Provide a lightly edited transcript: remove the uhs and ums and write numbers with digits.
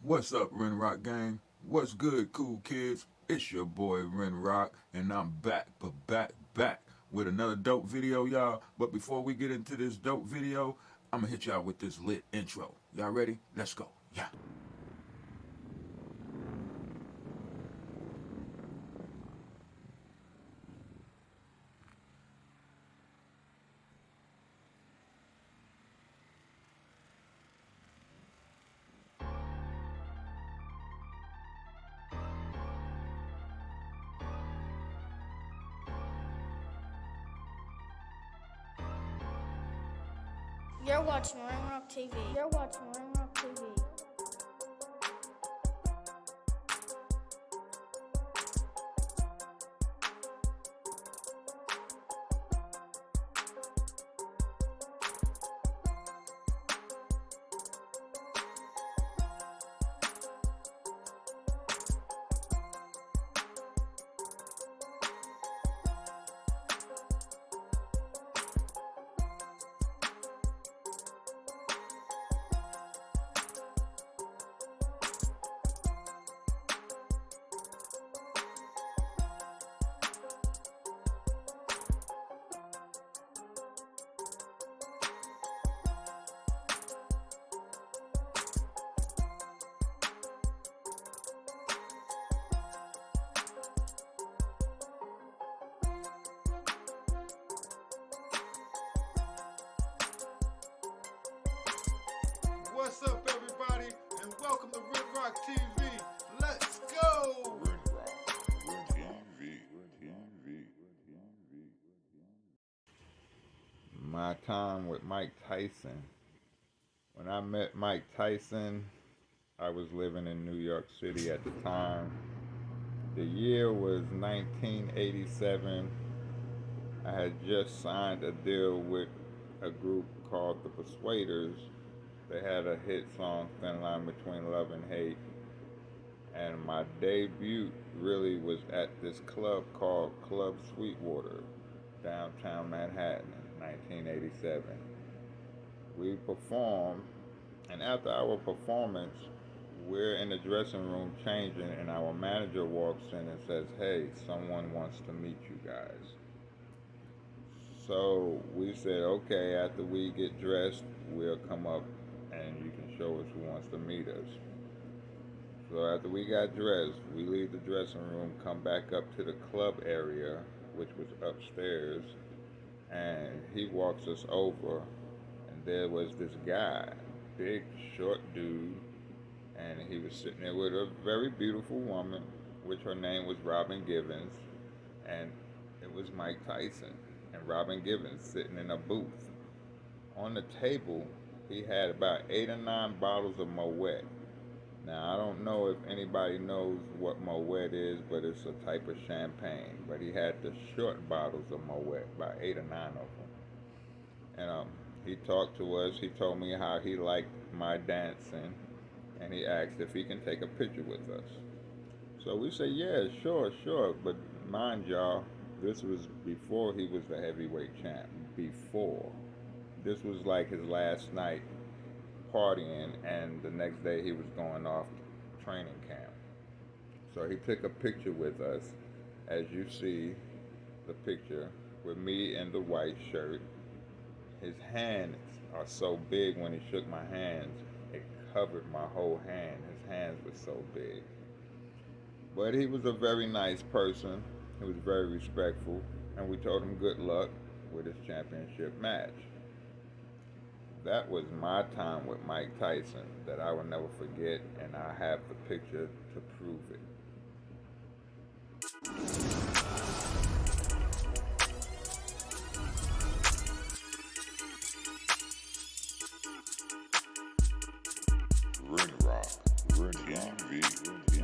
What's up, Ren Rock Gang? What's good, cool kids? It's your boy Ren Rock, and I'm back, back with another dope video, y'all. But before we get into this dope video, I'm gonna hit y'all with this lit intro. Y'all ready? Let's go. Yeah. You're watching Rimrock TV. You're watching Rimrock TV. What's up, everybody, and welcome to Red Rock TV. Let's go! Red Rock TV. My time with Mike Tyson. When I met Mike Tyson, I was living in New York City at the time. The year was 1987. I had just signed a deal with a group called The Persuaders. They had a hit song, Thin Line Between Love and Hate. And my debut really was at this club called Club Sweetwater, downtown Manhattan in 1987. We performed, and after our performance, we're in the dressing room changing, and our manager walks in and says, "Hey, someone wants to meet you guys." So we said, okay, after we get dressed, we'll come up and you can show us who wants to meet us. So after we got dressed, we leave the dressing room, come back up to the club area, which was upstairs, and he walks us over, and there was this guy, big, short dude, and he was sitting there with a very beautiful woman, which her name was Robin Givens, and it was Mike Tyson and Robin Givens sitting in a booth. On the table, he had about 8 or 9 bottles of Moet. Now, I don't know if anybody knows what Moet is, but it's a type of champagne. But he had the short bottles of Moet, about 8 or 9 of them. And he talked to us. He told me how he liked my dancing, and he asked if he can take a picture with us. So we said, yeah, sure. But mind y'all, this was before he was the heavyweight champ. Before. This was like his last night partying, and the next day he was going off to training camp. So he took a picture with us, as you see the picture, with me in the white shirt. His hands are so big, when he shook my hands, it covered my whole hand. His hands were so big. But he was a very nice person. He was very respectful, and we told him good luck with his championship match. That was my time with Mike Tyson that I will never forget, and I have the picture to prove it. Red Rock TV.